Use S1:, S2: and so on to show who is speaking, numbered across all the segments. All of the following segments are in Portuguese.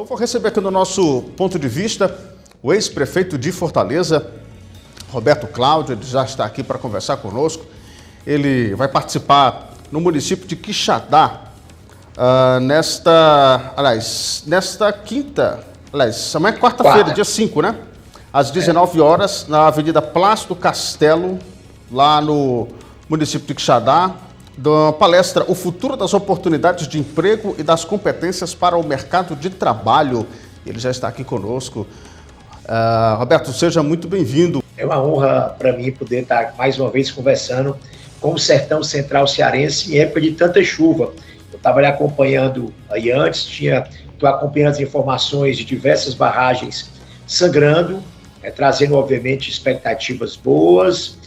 S1: Eu vou receber aqui no nosso ponto de vista o ex-prefeito de Fortaleza, Roberto Cláudio. Ele já está aqui para conversar conosco. Ele vai participar no município de Quixadá, nesta amanhã é quarta-feira, dia 5, né? Às 19 horas, na Avenida Plácido Castelo, lá no município de Quixadá, da palestra O Futuro das Oportunidades de Emprego e das Competências para o Mercado de Trabalho. Ele já está aqui conosco. Roberto, seja muito bem-vindo.
S2: É uma honra para mim poder estar mais uma vez conversando com o Sertão Central Cearense em época de tanta chuva. Eu estava ali acompanhando aí antes, estou acompanhando as informações de diversas barragens sangrando, trazendo, obviamente, expectativas boas,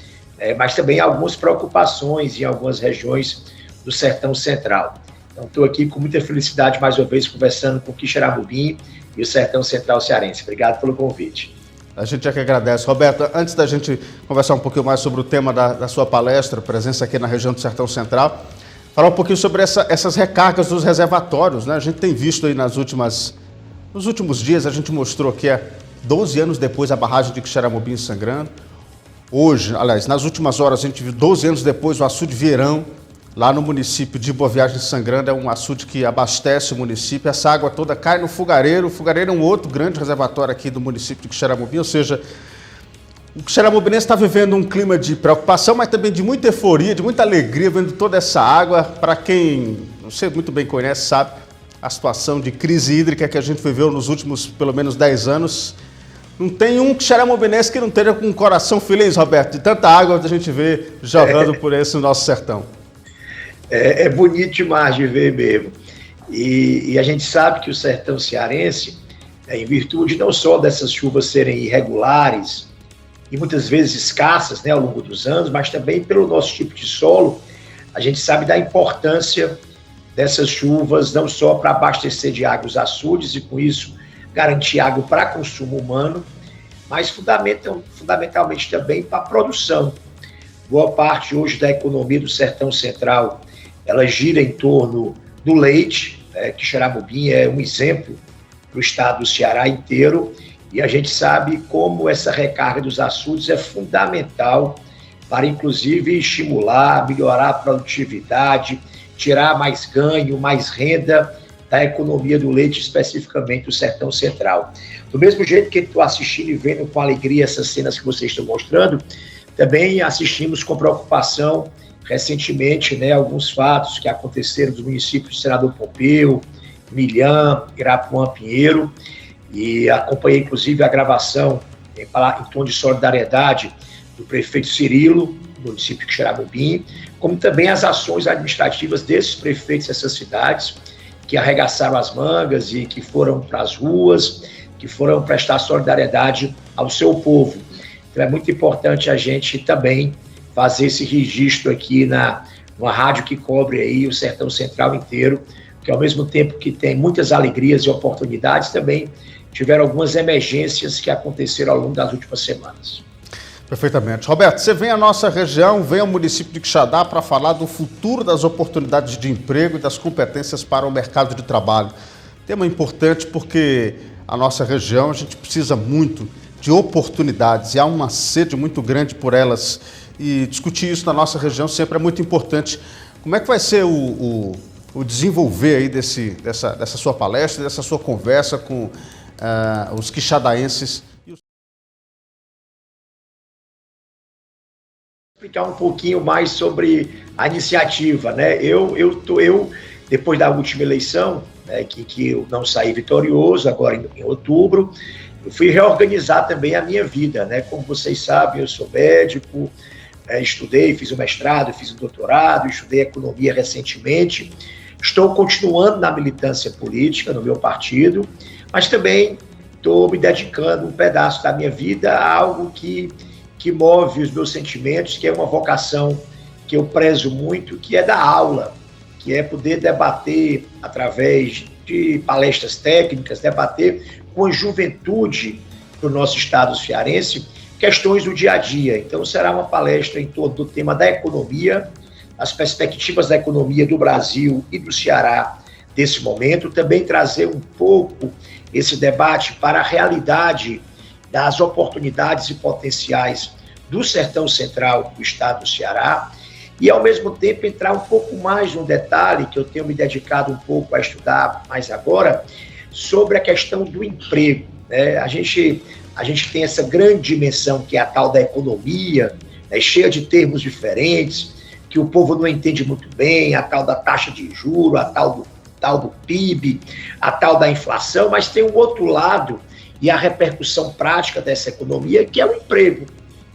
S2: mas também algumas preocupações em algumas regiões do Sertão Central. Então, estou aqui com muita felicidade, mais uma vez, conversando com o Quixeramobim e o Sertão Central Cearense. Obrigado pelo convite.
S1: A gente é que agradece. Roberto, antes da gente conversar um pouquinho mais sobre o tema da sua palestra, presença aqui na região do Sertão Central, falar um pouquinho sobre essas recargas dos reservatórios, né? A gente tem visto aí nos últimos dias, a gente mostrou que 12 anos depois a barragem de Quixeramobim sangrando. Hoje, aliás, nas últimas horas, a gente viu 12 anos depois o açude Vieirão, lá no município de Boa Viagem sangrando. É um açude que abastece o município. Essa água toda cai no Fogareiro. O Fogareiro é um outro grande reservatório aqui do município de Quixeramobim, ou seja, o quixeramobinense está vivendo um clima de preocupação, mas também de muita euforia, de muita alegria, vendo toda essa água. Para quem você muito bem conhece, sabe a situação de crise hídrica que a gente viveu nos últimos, pelo menos, 10 anos. Não tem um quixeramobinense que não esteja com um coração feliz, Roberto, de tanta água que a gente vê jorrando por esse nosso sertão.
S2: É bonito demais de ver mesmo. E a gente sabe que o sertão cearense, em virtude não só dessas chuvas serem irregulares e muitas vezes escassas, né, ao longo dos anos, mas também pelo nosso tipo de solo, a gente sabe da importância dessas chuvas, não só para abastecer de água os açudes e, com isso, garantir água para consumo humano, mas fundamentalmente também para a produção. Boa parte hoje da economia do Sertão Central, ela gira em torno do leite, Quixeramobim é um exemplo para o estado do Ceará inteiro, e a gente sabe como essa recarga dos açudes é fundamental para, inclusive, estimular, melhorar a produtividade, tirar mais ganho, mais renda da economia do leite, especificamente do Sertão Central. Do mesmo jeito que estou assistindo e vendo com alegria essas cenas que vocês estão mostrando, também assistimos com preocupação recentemente, alguns fatos que aconteceram nos municípios de Senador Pompeu, Milhã, Irapuã, Pinheiro, e acompanhei inclusive a gravação em tom de solidariedade do prefeito Cirilo, do município de Quixeramobim, como também as ações administrativas desses prefeitos dessas cidades, que arregaçaram as mangas e que foram para as ruas, que foram prestar solidariedade ao seu povo. Então é muito importante a gente também fazer esse registro aqui numa rádio que cobre aí o Sertão Central inteiro, que ao mesmo tempo que tem muitas alegrias e oportunidades, também tiveram algumas emergências que aconteceram ao longo das últimas semanas.
S1: Perfeitamente. Roberto, você vem à nossa região, vem ao município de Quixadá para falar do futuro das oportunidades de emprego e das competências para o mercado de trabalho. Tema importante porque a nossa região, a gente precisa muito de oportunidades e há uma sede muito grande por elas, e discutir isso na nossa região sempre é muito importante. Como é que vai ser o desenvolver aí dessa sua palestra, dessa sua conversa com os quixadaenses?
S2: Explicar um pouquinho mais sobre a iniciativa, né? Eu depois da última eleição, que eu não saí vitorioso, agora em outubro, eu fui reorganizar também a minha vida, né? Como vocês sabem, eu sou médico, estudei, fiz o mestrado, fiz o doutorado, estudei economia recentemente, estou continuando na militância política no meu partido, mas também estou me dedicando um pedaço da minha vida a algo que move os meus sentimentos, que é uma vocação que eu prezo muito, que é da aula, que é poder debater através de palestras técnicas, debater com a juventude do nosso estado cearense questões do dia a dia. Então será uma palestra em torno do tema da economia, as perspectivas da economia do Brasil e do Ceará desse momento, também trazer um pouco esse debate para a realidade das oportunidades e potenciais do Sertão Central do estado do Ceará e, ao mesmo tempo, entrar um pouco mais no detalhe, que eu tenho me dedicado um pouco a estudar mais agora, sobre a questão do emprego. Né? A gente tem essa grande dimensão que é a tal da economia, né, cheia de termos diferentes, que o povo não entende muito bem, a tal da taxa de juros, a tal do PIB, a tal da inflação, mas tem um outro lado e a repercussão prática dessa economia, que é o emprego,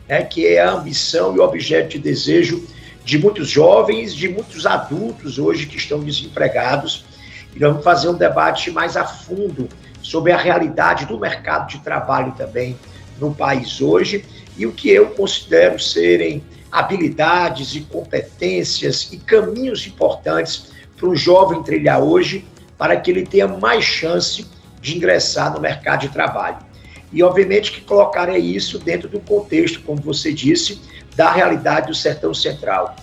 S2: né, que é a ambição e o objeto de desejo de muitos jovens, de muitos adultos hoje que estão desempregados. E nós vamos fazer um debate mais a fundo sobre a realidade do mercado de trabalho também no país hoje e o que eu considero serem habilidades e competências e caminhos importantes para um jovem trilhar hoje para que ele tenha mais chance de ingressar no mercado de trabalho. E, obviamente, que colocarei isso dentro do contexto, como você disse, da realidade do Sertão Central.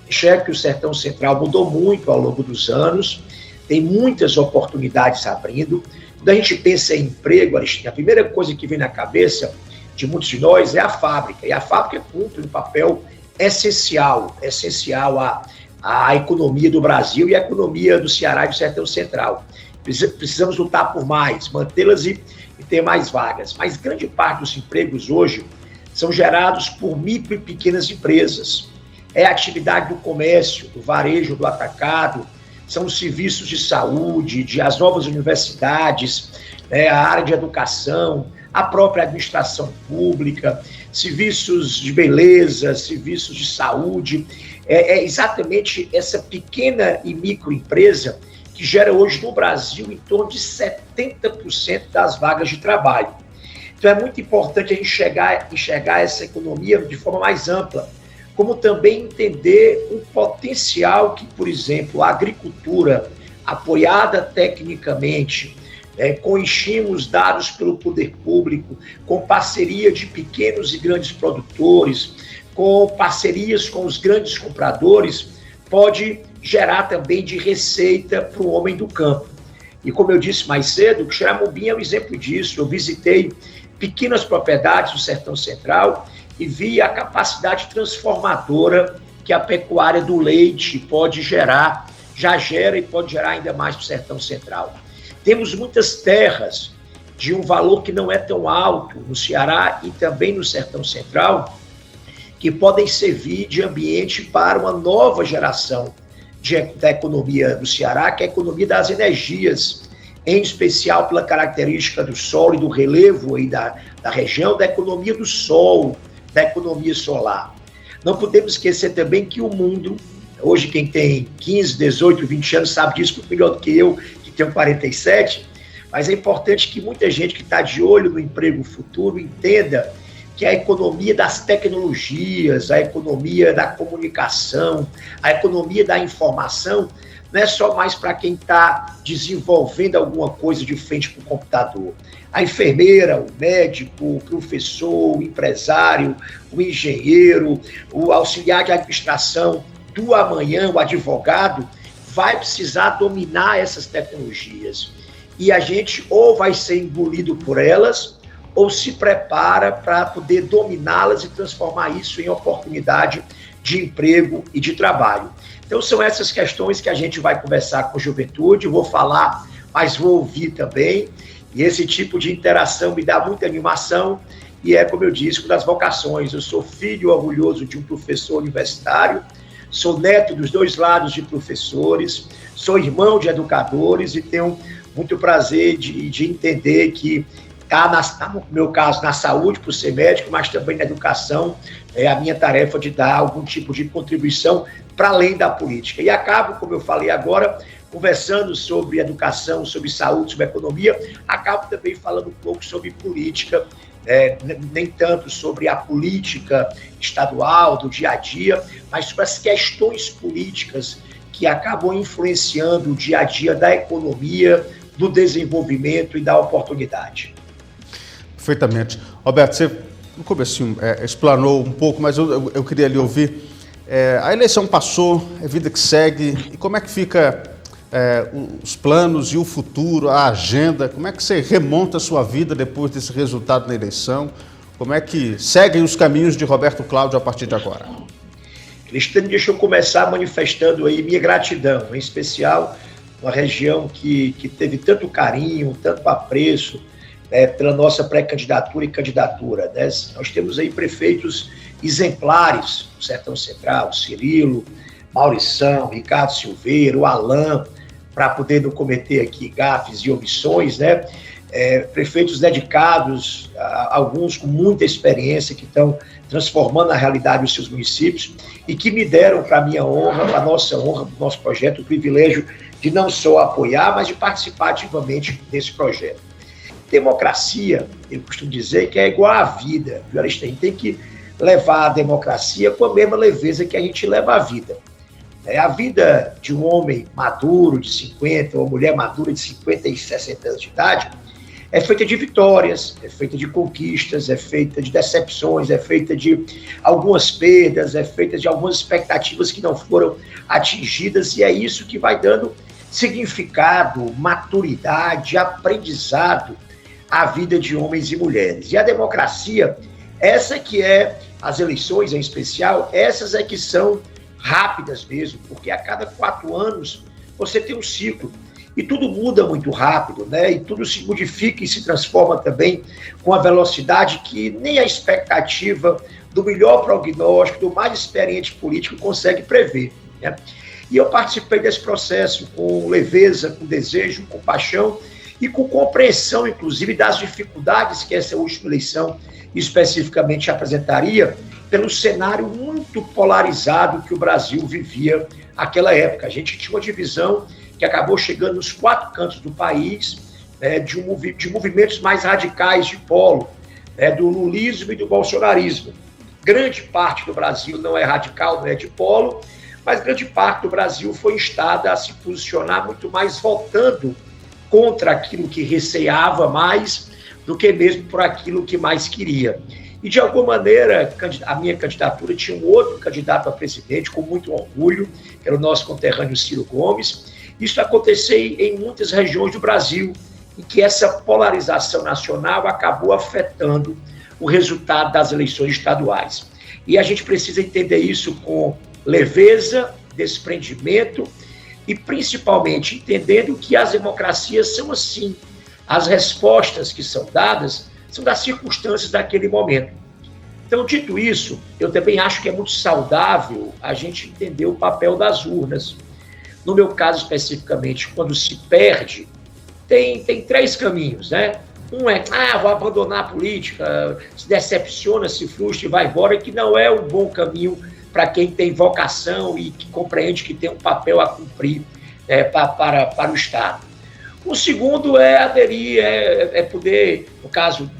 S2: Enxergo que o Sertão Central mudou muito ao longo dos anos, tem muitas oportunidades abrindo. Quando a gente pensa em emprego, a primeira coisa que vem na cabeça de muitos de nós é a fábrica, e a fábrica cumpre um papel essencial à economia do Brasil e à economia do Ceará e do Sertão Central. Precisamos lutar por mais, mantê-las e ter mais vagas. Mas grande parte dos empregos hoje são gerados por micro e pequenas empresas. É a atividade do comércio, do varejo, do atacado, são os serviços de saúde, as novas universidades, né, a área de educação, a própria administração pública, serviços de beleza, serviços de saúde. É exatamente essa pequena e microempresa que gera hoje no Brasil em torno de 70% das vagas de trabalho. Então é muito importante a gente enxergar essa economia de forma mais ampla, como também entender o potencial que, por exemplo, a agricultura apoiada tecnicamente, com estímulos dados pelo poder público, com parceria de pequenos e grandes produtores, com parcerias com os grandes compradores, pode gerar também de receita para o homem do campo. E como eu disse mais cedo, o Xeramobim é um exemplo disso. Eu visitei pequenas propriedades do Sertão Central e vi a capacidade transformadora que a pecuária do leite pode gerar, já gera e pode gerar ainda mais para o Sertão Central. Temos muitas terras de um valor que não é tão alto no Ceará e também no Sertão Central, que podem servir de ambiente para uma nova geração da economia do Ceará, que é a economia das energias, em especial pela característica do solo e do relevo aí da região, da economia do sol, da economia solar. Não podemos esquecer também que o mundo, hoje quem tem 15, 18, 20 anos sabe disso muito melhor do que eu, que tenho 47, mas é importante que muita gente que está de olho no emprego futuro entenda que a economia das tecnologias, a economia da comunicação, a economia da informação, não é só mais para quem está desenvolvendo alguma coisa de frente para o computador. A enfermeira, o médico, o professor, o empresário, o engenheiro, o auxiliar de administração do amanhã, o advogado, vai precisar dominar essas tecnologias. E a gente ou vai ser engolido por elas, ou se prepara para poder dominá-las e transformar isso em oportunidade de emprego e de trabalho. Então, são essas questões que a gente vai conversar com a juventude, vou falar, mas vou ouvir também, e esse tipo de interação me dá muita animação, e é, como eu disse, uma das vocações. Eu sou filho orgulhoso de um professor universitário, sou neto dos dois lados de professores, sou irmão de educadores e tenho muito prazer de entender que no meu caso, na saúde, por ser médico, mas também na educação, é a minha tarefa de dar algum tipo de contribuição para além da política. E acabo, como eu falei agora, conversando sobre educação, sobre saúde, sobre economia, acabo também falando um pouco sobre política, nem tanto sobre a política estadual, do dia a dia, mas sobre as questões políticas que acabam influenciando o dia a dia da economia, do desenvolvimento e da oportunidade.
S1: Perfeitamente. Roberto, você no comecinho explanou um pouco, mas eu queria lhe ouvir. A eleição passou, é vida que segue, e como é que fica os planos e o futuro, a agenda? Como é que você remonta a sua vida depois desse resultado na eleição? Como é que seguem os caminhos de Roberto Cláudio a partir de agora?
S2: Cristiano, deixa eu começar manifestando aí minha gratidão, em especial uma região que teve tanto carinho, tanto apreço pela nossa pré-candidatura e candidatura. Né? Nós temos aí prefeitos exemplares no Sertão Central, Cirilo, Maurição, Ricardo Silveira, o Alain, para poder não cometer aqui gafes e omissões, né? Prefeitos dedicados, alguns com muita experiência, que estão transformando a realidade dos seus municípios e que me deram, para a minha honra, para a nossa honra, para o nosso projeto, o privilégio de não só apoiar, mas de participar ativamente desse projeto. Democracia, eu costumo dizer que é igual à vida, viu, Aristem? Tem que levar a democracia com a mesma leveza que a gente leva a vida. A vida de um homem maduro de 50, ou uma mulher madura de 50 e 60 anos de idade, é feita de vitórias, é feita de conquistas, é feita de decepções, é feita de algumas perdas, é feita de algumas expectativas que não foram atingidas, e é isso que vai dando significado, maturidade, aprendizado à vida de homens e mulheres. E a democracia, essa que é, as eleições em especial, essas é que são rápidas mesmo, porque a cada 4 anos você tem um ciclo. E tudo muda muito rápido, né? E tudo se modifica e se transforma também com a velocidade que nem a expectativa do melhor prognóstico, do mais experiente político consegue prever, né? E eu participei desse processo com leveza, com desejo, com paixão e com compreensão, inclusive, das dificuldades que essa última eleição especificamente apresentaria pelo cenário muito polarizado que o Brasil vivia naquela época. A gente tinha uma divisão que acabou chegando nos 4 cantos do país, de movimentos mais radicais de polo, do lulismo e do bolsonarismo. Grande parte do Brasil não é radical, não é de polo, mas grande parte do Brasil foi instada a se posicionar muito mais votando contra aquilo que receava mais do que mesmo por aquilo que mais queria. E, de alguma maneira, a minha candidatura tinha um outro candidato a presidente, com muito orgulho, que era o nosso conterrâneo Ciro Gomes. Isso aconteceu em muitas regiões do Brasil, em que essa polarização nacional acabou afetando o resultado das eleições estaduais. E a gente precisa entender isso com leveza, desprendimento e, principalmente, entendendo que as democracias são assim. As respostas que são dadas são das circunstâncias daquele momento. Então, dito isso, eu também acho que é muito saudável a gente entender o papel das urnas. No meu caso, especificamente, quando se perde, tem 3 caminhos, né? Um é, vou abandonar a política, se decepciona, se frustra e vai embora, que não é um bom caminho para quem tem vocação e que compreende que tem um papel a cumprir para o Estado. O segundo é aderir, é poder, no caso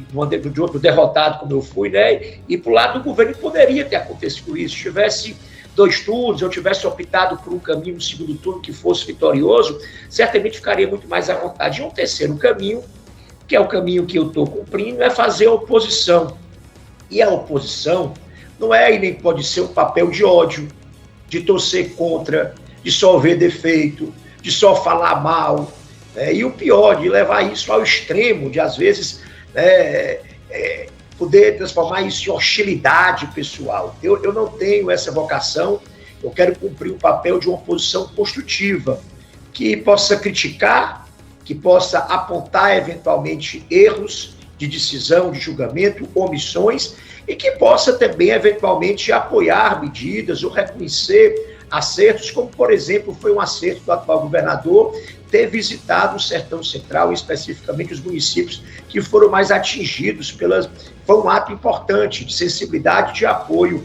S2: de outro derrotado como eu fui, né, ir para o lado do governo. E poderia ter acontecido isso, se tivesse 2 turnos, eu tivesse optado por um caminho no segundo turno que fosse vitorioso, certamente ficaria muito mais à vontade. E um terceiro caminho, que é o caminho que eu estou cumprindo, é fazer oposição. E a oposição não é e nem pode ser um papel de ódio, de torcer contra, de só ver defeito, de só falar mal, e o pior, de levar isso ao extremo, de às vezes poder transformar isso em hostilidade pessoal. Eu não tenho essa vocação, eu quero cumprir o papel de uma oposição construtiva, que possa criticar, que possa apontar eventualmente erros de decisão, de julgamento, omissões, e que possa também eventualmente apoiar medidas ou reconhecer acertos, como por exemplo foi um acerto do atual governador ter visitado o Sertão Central, especificamente os municípios que foram mais atingidos foi um ato importante de sensibilidade, de apoio,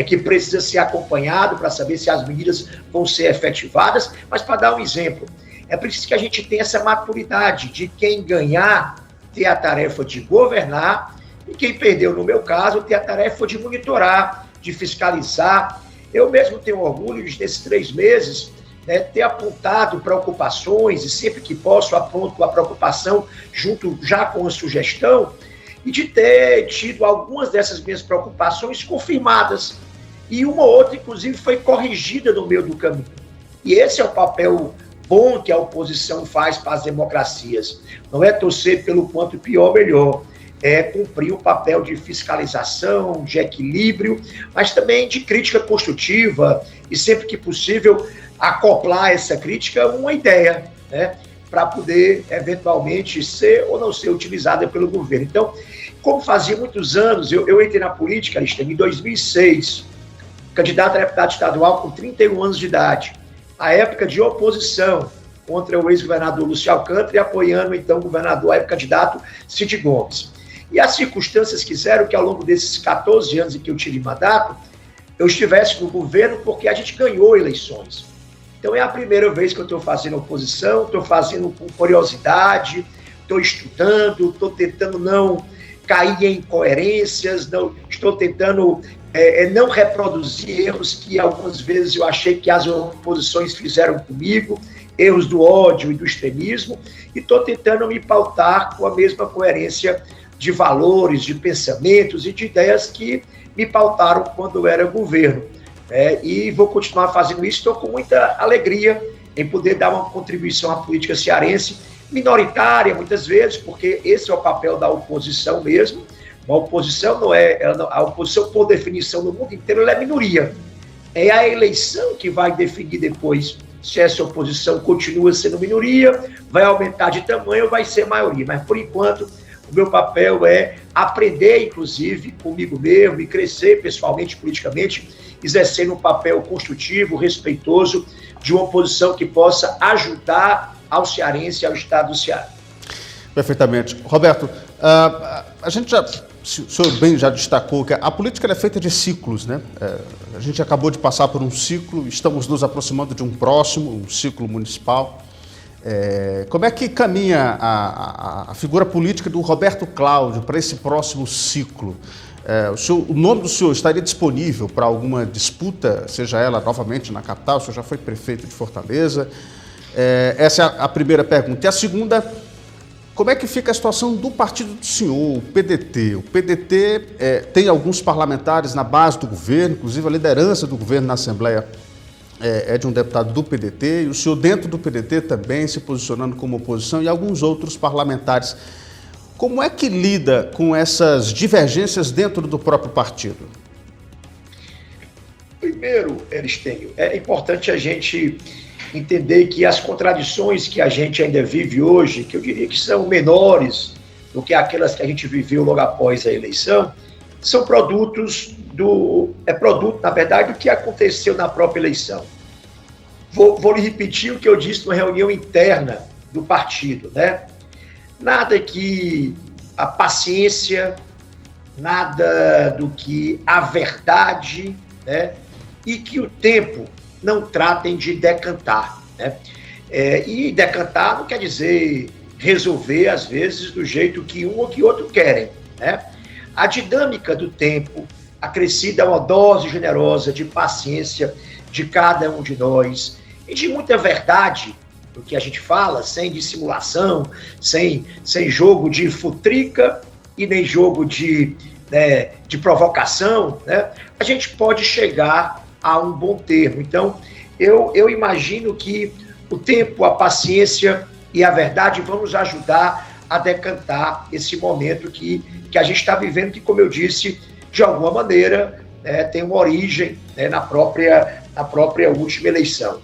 S2: que precisa ser acompanhado para saber se as medidas vão ser efetivadas. Mas, para dar um exemplo, é preciso que a gente tenha essa maturidade de quem ganhar ter a tarefa de governar e quem perdeu, no meu caso, ter a tarefa de monitorar, de fiscalizar. Eu mesmo tenho orgulho de, nesses 3 meses, ter apontado preocupações, e sempre que posso aponto a preocupação junto já com a sugestão, e de ter tido algumas dessas minhas preocupações confirmadas. E uma outra, inclusive, foi corrigida no meio do caminho. E esse é o papel bom que a oposição faz para as democracias. Não é torcer pelo quanto pior, melhor. É cumprir o papel de fiscalização, de equilíbrio, mas também de crítica construtiva e, sempre que possível, acoplar essa crítica a uma ideia, né, para poder, eventualmente, ser ou não ser utilizada pelo governo. Então, como fazia muitos anos, eu entrei na política, Alexandre, em 2006, candidato a deputado estadual com 31 anos de idade, a época de oposição contra o ex-governador Lúcio Alcântara e apoiando, então, o governador, aí, candidato Cid Gomes. E as circunstâncias quiseram que, ao longo desses 14 anos em que eu tive mandato, eu estivesse no governo porque a gente ganhou eleições. Então, é a primeira vez que eu estou fazendo oposição, estou fazendo com curiosidade, estou estudando, estou tentando não cair em incoerências, estou tentando não reproduzir erros que algumas vezes eu achei que as oposições fizeram comigo, erros do ódio e do extremismo, e estou tentando me pautar com a mesma coerência de valores, de pensamentos e de ideias que me pautaram quando eu era governo. E vou continuar fazendo isso. Estou com muita alegria em poder dar uma contribuição à política cearense, minoritária muitas vezes, porque esse é o papel da oposição mesmo. A oposição a oposição, por definição, no mundo inteiro, ela é minoria. É a eleição que vai definir depois se essa oposição continua sendo minoria, vai aumentar de tamanho ou vai ser maioria. Mas, por enquanto, o meu papel é aprender, inclusive, comigo mesmo e crescer pessoalmente, politicamente, exercendo um papel construtivo, respeitoso, de uma oposição que possa ajudar ao cearense e ao estado do Ceará.
S1: Perfeitamente. Roberto, a gente o senhor bem já destacou que a política é feita de ciclos, né? A gente acabou de passar por um ciclo, estamos nos aproximando de um próximo, um ciclo municipal. Como é que caminha a figura política do Roberto Cláudio para esse próximo ciclo? O nome do senhor estaria disponível para alguma disputa, seja ela novamente na capital? O senhor já foi prefeito de Fortaleza. Essa é a primeira pergunta. E a segunda, como é que fica a situação do partido do senhor, o PDT? O PDT tem alguns parlamentares na base do governo, inclusive a liderança do governo na Assembleia é de um deputado do PDT, e o senhor dentro do PDT também se posicionando como oposição, e alguns outros parlamentares. Como é que lida com essas divergências dentro do próprio partido?
S2: Primeiro, Eristênio, é importante a gente entender que as contradições que a gente ainda vive hoje, que eu diria que são menores do que aquelas que a gente viveu logo após a eleição, são produto, na verdade, do que aconteceu na própria eleição. Vou lhe repetir o que eu disse numa reunião interna do partido, né? Nada que a paciência, nada do que a verdade, né? E que o tempo não tratem de decantar, né? E decantar não quer dizer resolver, às vezes, do jeito que um ou que outro querem, né? A dinâmica do tempo, acrescida a uma dose generosa de paciência de cada um de nós e de muita verdade do que a gente fala, sem dissimulação, sem jogo de futrica e nem jogo de provocação, né? A gente pode chegar a um bom termo. Então, eu imagino que o tempo, a paciência e a verdade vão nos ajudar a decantar esse momento que a gente está vivendo, que, como eu disse, de alguma maneira, tem uma origem, na própria última eleição.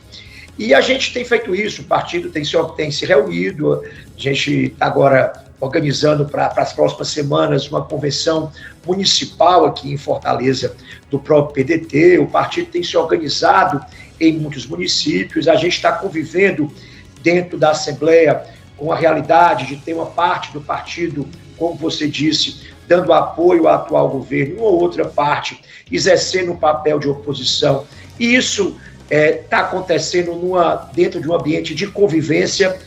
S2: E a gente tem feito isso, o partido tem se reunido, a gente está agora organizando para as próximas semanas uma convenção municipal aqui em Fortaleza do próprio PDT, o partido tem se organizado em muitos municípios, a gente está convivendo dentro da Assembleia com a realidade de ter uma parte do partido, como você disse, dando apoio ao atual governo, uma ou outra parte exercendo um papel de oposição. E isso está acontecendo dentro de um ambiente de convivência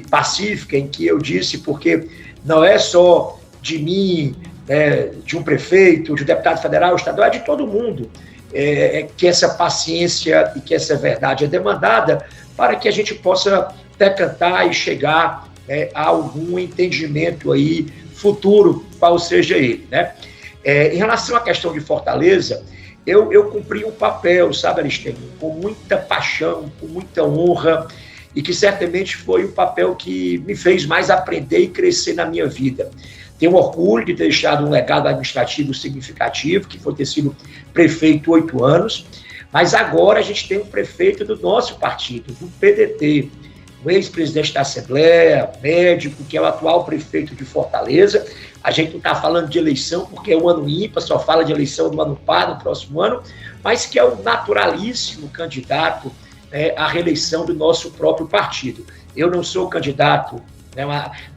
S2: pacífica, em que eu disse, porque não é só de mim, de um prefeito, de um deputado federal, estadual, é de todo mundo, que essa paciência e que essa verdade é demandada para que a gente possa decantar e chegar a algum entendimento aí futuro, qual seja ele, né? Em relação à questão de Fortaleza, eu cumpri um papel, sabe, Aristênio, com muita paixão, com muita honra, e que certamente foi o papel que me fez mais aprender e crescer na minha vida. Tenho orgulho de ter deixado um legado administrativo significativo, que foi ter sido prefeito 8 anos, mas agora a gente tem um prefeito do nosso partido, do PDT, o ex-presidente da Assembleia, médico, que é o atual prefeito de Fortaleza. A gente não está falando de eleição porque é um ano ímpar, só fala de eleição no ano par, no próximo ano, mas que é o naturalíssimo candidato à reeleição do nosso próprio partido. Eu não sou candidato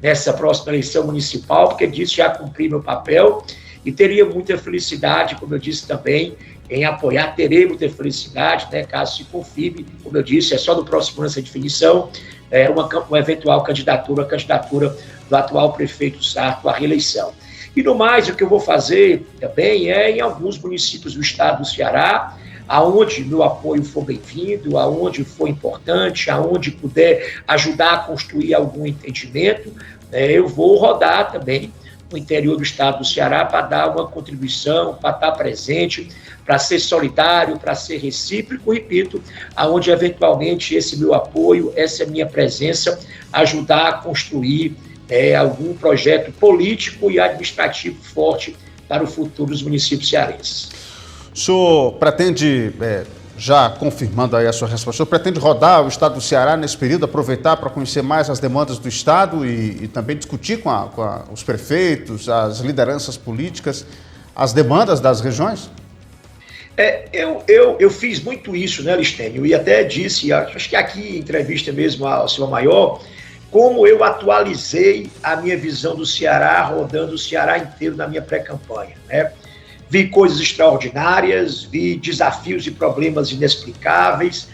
S2: nessa próxima eleição municipal, porque disse já cumpri meu papel e teria muita felicidade, como eu disse também, em apoiar, terei muita felicidade, caso se confirme, como eu disse, é só no próximo ano essa definição, uma eventual candidatura do atual prefeito Sarto à reeleição. E no mais, o que eu vou fazer também em alguns municípios do estado do Ceará, aonde meu apoio for bem-vindo, aonde for importante, aonde puder ajudar a construir algum entendimento, eu vou rodar também no interior do estado do Ceará para dar uma contribuição, para estar presente, para ser solidário, para ser recíproco, repito, aonde eventualmente esse meu apoio, essa minha presença, ajudar a construir algum projeto político e administrativo forte para o futuro dos municípios cearenses.
S1: O senhor pretende, já confirmando aí a sua resposta, o senhor pretende rodar o estado do Ceará nesse período, aproveitar para conhecer mais as demandas do estado e também discutir com os prefeitos, as lideranças políticas, as demandas das regiões?
S2: Eu fiz muito isso, né, Listênio? E até disse, acho que aqui em entrevista mesmo ao senhor Maior, como eu atualizei a minha visão do Ceará, rodando o Ceará inteiro na minha pré-campanha, né? Vi coisas extraordinárias, vi desafios e problemas inexplicáveis,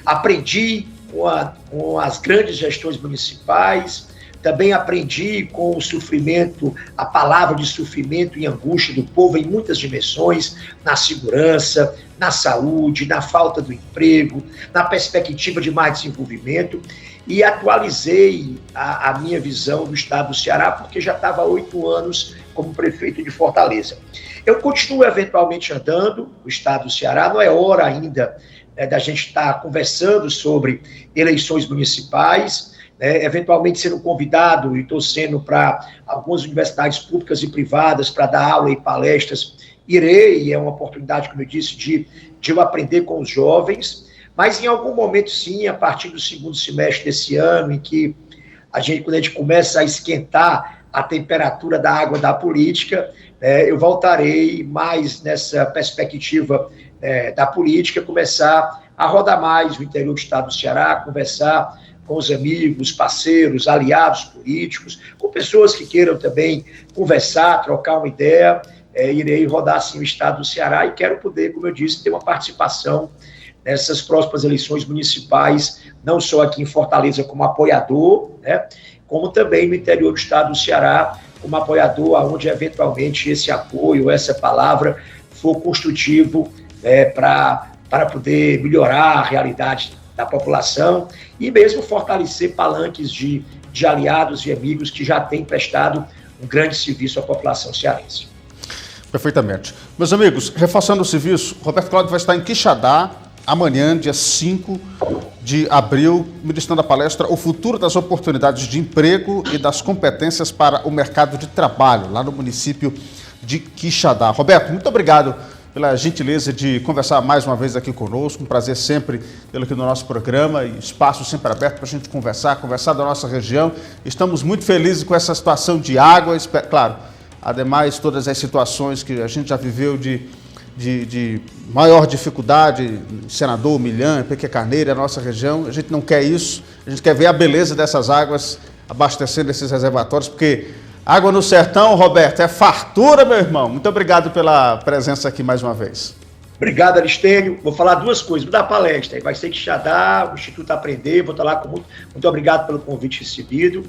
S2: aprendi com as grandes gestões municipais, também aprendi com o sofrimento, a palavra de sofrimento e angústia do povo em muitas dimensões, na segurança, na saúde, na falta do emprego, na perspectiva de mais desenvolvimento, e atualizei a minha visão do estado do Ceará, porque já estava há 8 anos como prefeito de Fortaleza. Eu continuo eventualmente andando no estado do Ceará, não é hora ainda da gente estar conversando sobre eleições municipais, eventualmente sendo convidado e torcendo para algumas universidades públicas e privadas para dar aula e palestras, irei, é uma oportunidade, como eu disse, de eu aprender com os jovens, mas em algum momento sim, a partir do segundo semestre desse ano, em que quando a gente começa a esquentar a temperatura da água da política, eu voltarei mais nessa perspectiva da política, começar a rodar mais o interior do estado do Ceará, conversar com os amigos, parceiros, aliados políticos, com pessoas que queiram também conversar, trocar uma ideia, irei rodar sim o estado do Ceará e quero poder, como eu disse, ter uma participação nessas próximas eleições municipais, não só aqui em Fortaleza como apoiador, como também no interior do estado do Ceará, como apoiador, onde eventualmente esse apoio, essa palavra for construtivo para poder melhorar a realidade da população e mesmo fortalecer palanques de aliados e amigos que já têm prestado um grande serviço à população cearense.
S1: Perfeitamente. Meus amigos, reforçando o serviço, Roberto Cláudio vai estar em Quixadá amanhã, dia 5 de abril, ministrando a palestra O Futuro das Oportunidades de Emprego e das Competências para o Mercado de Trabalho, lá no município de Quixadá. Roberto, muito obrigado pela gentileza de conversar mais uma vez aqui conosco, um prazer sempre tê-lo aqui no nosso programa e espaço sempre aberto para a gente conversar da nossa região. Estamos muito felizes com essa situação de água, claro, ademais todas as situações que a gente já viveu de maior dificuldade, Senador, Milhã, Pequena Carneiro, a nossa região, a gente não quer isso, a gente quer ver a beleza dessas águas abastecendo esses reservatórios, porque água no sertão, Roberto, é fartura, meu irmão. Muito obrigado pela presença aqui mais uma vez.
S2: Obrigado, Aristênio. Vou falar duas coisas. Vou dar palestra. Vai ser Quixadá, o Instituto Aprender. Vou estar lá com muito obrigado pelo convite recebido.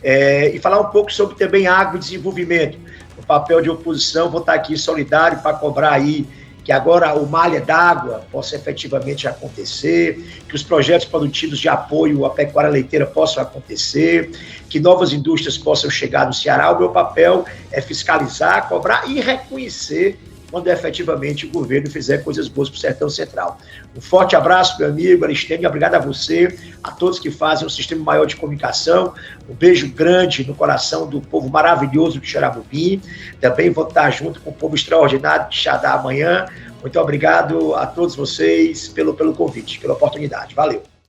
S2: E falar um pouco sobre também água e desenvolvimento. O papel de oposição, vou estar aqui solidário para cobrar aí que agora o Malha d'Água possa efetivamente acontecer, que os projetos produtivos de apoio à pecuária leiteira possam acontecer, que novas indústrias possam chegar no Ceará. O meu papel é fiscalizar, cobrar e reconhecer quando efetivamente o governo fizer coisas boas para o Sertão Central. Um forte abraço, meu amigo Aristênio, obrigado a você, a todos que fazem um sistema maior de comunicação, um beijo grande no coração do povo maravilhoso de Xaramubim, também vou estar junto com o povo extraordinário de Xadá amanhã. Muito obrigado a todos vocês pelo convite, pela oportunidade. Valeu.